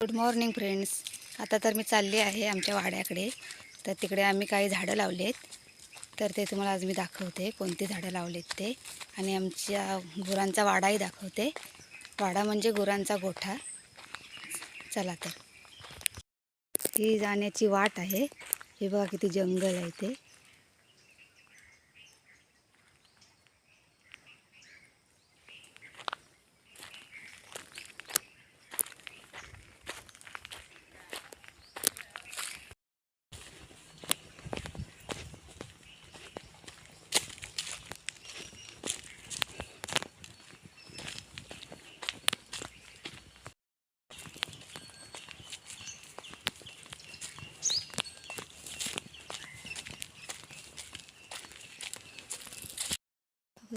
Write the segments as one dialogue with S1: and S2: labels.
S1: Good morning friends. आता तर मी चालली आहे आमच्या वाड्याकडे. तर तिकडे आम्ही काही झाडं लावलेत. तर ते तुम्हाला आज मी दाखवते कोणती झाडं लावलेत ते, आणि आमच्या गुरांचा वाडाही दाखवते. वाडा म्हणजे गुरांचा गोठा. चला तर, ही जाण्याची वाट आहे. हे बघा किती जंगल आहे ते.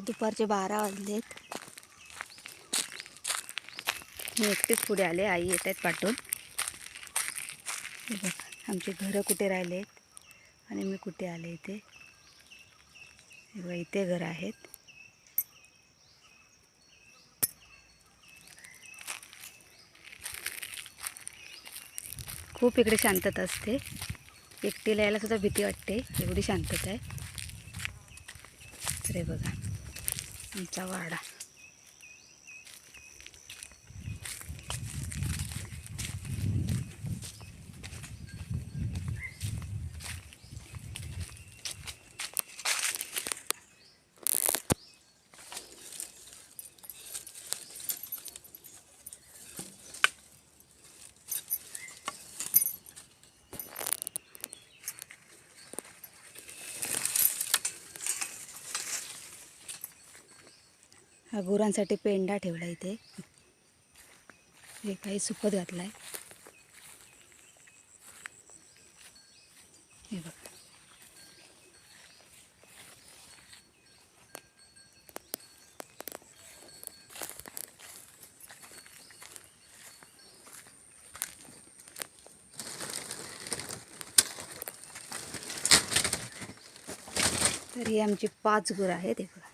S1: दुपारचे 12 वाजलेत. मी एकटेच पुढे आले, आई येत आहेत पाठवून. हे बघा आमची घरं कुठे राहिलेत आणि मी कुठे आले इथे. हे बघा इथे घरं आहेत. खूप इकडे शांतता असते. एकटीला यायला सुद्धा भीती वाटते, एवढी शांतता आहे. तर हे बघा आमचा वाडा. हा गुरांसाठी पेंडा ठेवला इथे. हे काही सुकत घातलाय. हे बघा तर ही आमची 5 गुरं आहेत. हे बघा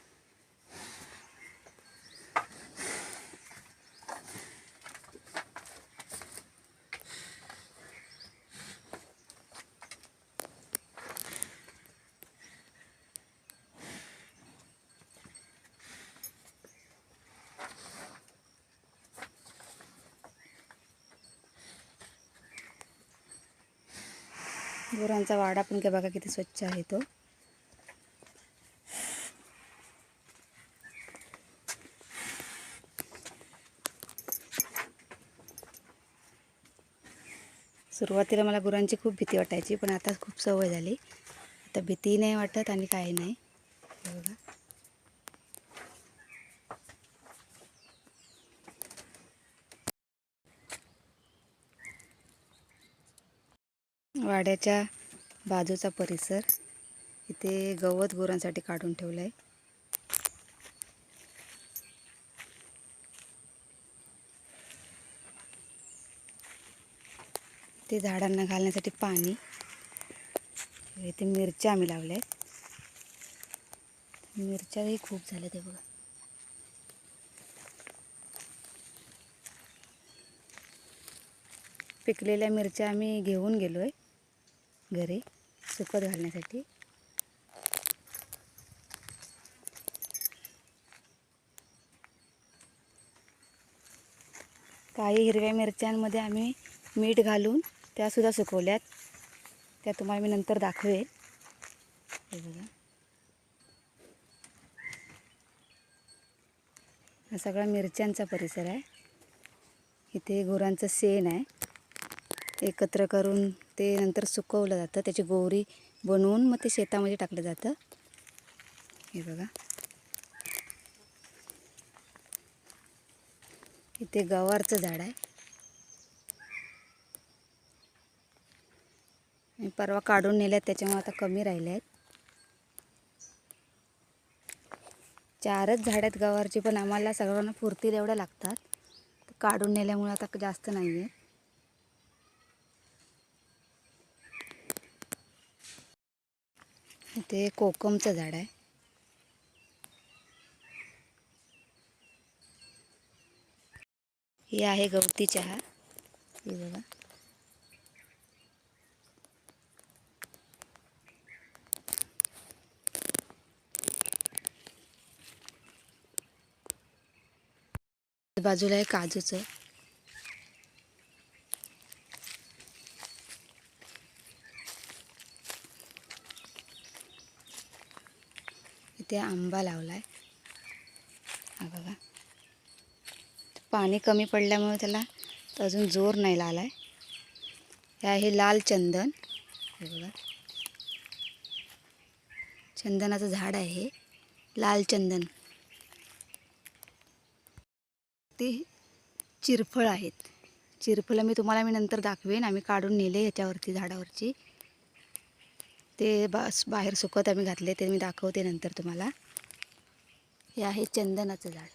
S1: गुरांचा वाडा पण काय बघा किती स्वच्छ आहे तो. सुरुवातीला मला गुरांची खूप भीती वाटायची, पण आता खूप सवय झाली. आता भीती नाही वाटत आणि काही नाही. हे बघा वाड्याच्या बाजूचा परिसर. इथे गवत गुरांसाठी काढून ठेवलं आहे. ते झाडांना घालण्यासाठी पाणी. इथे मिरच्या आम्ही लावल्या आहेत. मिरच्याही खूप झाल्या ते बघा. पिकलेल्या मिरच्या आम्ही घेऊन गेलो आहे घरी सुकत घालण्यासाठी. काही हिरव्या मिरच्यांमध्ये आम्ही मीठ घालून त्यासुद्धा सुकवल्यात. त्या तुम्हाला मी नंतर दाखवेल. हे बघा हा सगळा मिरच्यांचा परिसर आहे. इथे गुरांचं शेण आहे, एकत्र करून ते नंतर सुकवलं जातं. त्याची गोवरी बनवून मग ते शेतामध्ये टाकलं जातं. हे बघा इथे गवारचं झाड आहे. मी परवा काढून नेल्यात, त्याच्यामुळे आता कमी राहिले आहेत. 4च झाड आहेत गवारची, पण आम्हाला सगळ्यांना पुरतील एवढ्या लागतात. काढून नेल्यामुळे आता जास्त नाही आहे. इथे कोकमचं झाड आहे. ही आहे गवती चहा. हे बघा. बाजूला आहे काजूचं. इथे आंबा लावलाय. हा बघा. पाणी कमी पडल्यामुळे त्याला अजून जोर नाही लावलाय. हे आहे लाल चंदन. हे बघा, चंदनाचं झाड आहे, लाल चंदन. ते चिरफळ आहेत. चिरफळं मी तुम्हाला नंतर दाखवेन. आम्ही काढून नेले ह्याच्यावरती झाडावरची. ते बाहेर सुकत आम्ही घातले, ते मी दाखवते नंतर तुम्हाला. हे आहे चंदनाचं झाड.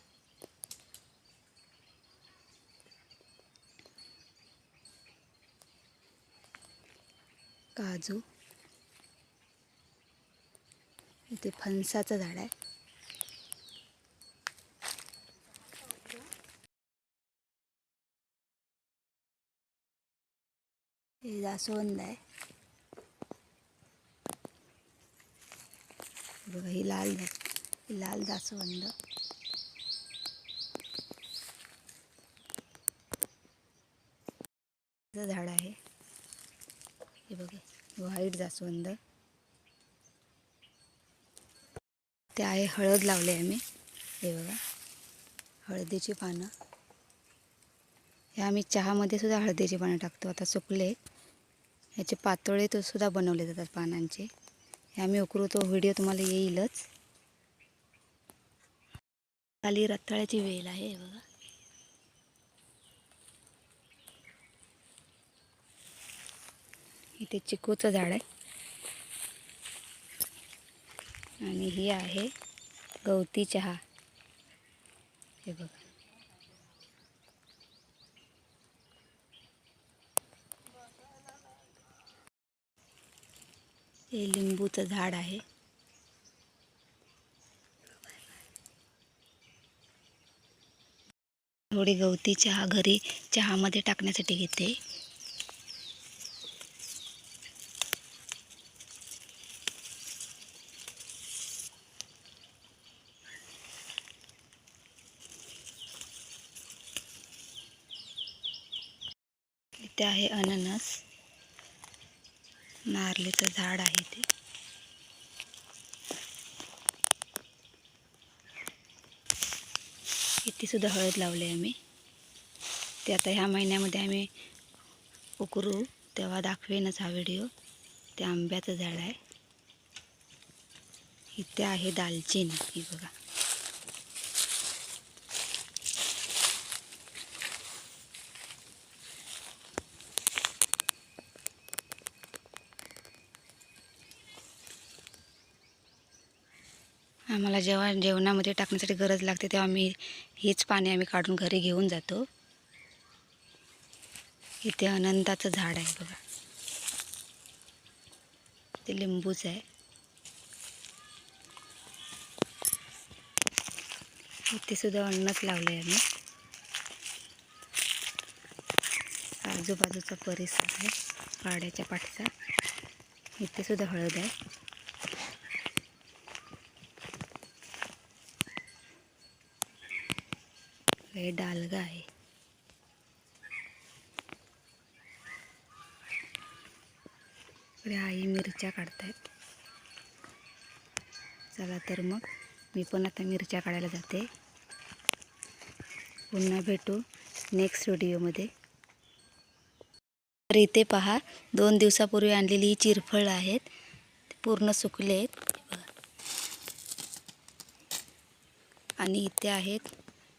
S1: काजू. इथे फणसाचं झाड आहे. हे जास्वंद आहे. बघा, ही लाल जास्वंद. झाड आहे. हे बघा, व्हाईट जास्वंद. ते आहे हळद लावले आम्ही. हे बघा, हळदीची पानं. हे आम्ही चहामध्ये सुद्धा हळदीची पानं टाकतो. आता सुकले. ह्याचे पातोळे तो सुद्धा बनवले जातात पानांचे. हे आम्ही उकरतो. व्हिडिओ तुम्हाला येईलच. खाली रताळ्याची वेल आहे. हे बघा. इथे चिकूचं झाड आहे. आणि ही आहे गवती चहा. हे बघा. हे लिंबूचं झाड आहे. थोडी गवती चहा घरी चहामध्ये टाकण्यासाठी घेते. इथे आहे अननस. नारळीचं झाड आहे ते. इथे सुद्धा हळद लावले आम्ही. ते आता ह्या महिन्यामध्ये आम्ही उकरू तेव्हा दाखवेनच हा व्हिडिओ. ते आंब्याचं झाड आहे. इथे आहे दालचिनी. ही बघा. आम्हाला जेव्हा जेवणामध्ये टाकण्यासाठी गरज लागते तेव्हा हीच पाने आम्ही काढून घरी घेऊन जातो. इथे अनंताचं झाड आहे बघा. ते लिंबूचं आहे. इथे सुद्धा अण्णच लावले आहे आम्ही. आजूबाजूचा परिसर आहे वाड्याच्या पाठीचा. इथे सुद्धा हळद आहे. हे डालगा आहे. इकडे आई मिरच्या काढतायत. चला तर मग मी पण आता मिरच्या काढायला जाते. पुन्हा भेटू नेक्स्ट व्हिडिओमध्ये. तर इथे पहा, 2 दिवसापूर्वी आणलेली ही चिरफळं आहेत. पूर्ण सुकले आहेत. आणि इथे आहेत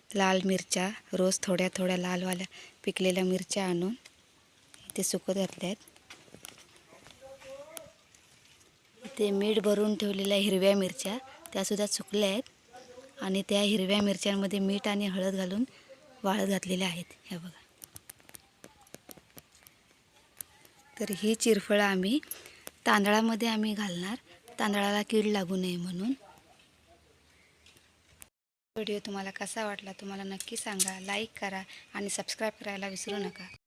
S1: लाल मिरच्या. रोज थोड्या थोड्या लालवाल्या पिकलेल्या मिरच्या आणून इथे सुकत घातल्या आहेत. इथे मीठ भरून ठेवलेल्या हिरव्या मिरच्या त्यासुद्धा सुकल्या आहेत. आणि त्या हिरव्या मिरच्यांमध्ये मीठ आणि हळद घालून वाळत घातलेल्या आहेत. ह्या बघा. तर ही चिरफळं आम्ही तांदळामध्ये आम्ही घालणार, तांदळाला कीड लागू नये म्हणून. व्हिडिओ तुम्हाला कसा वाटला तुम्हाला नक्की सांगा. लाईक करा आणि सबस्क्राईब करायला विसरू नका.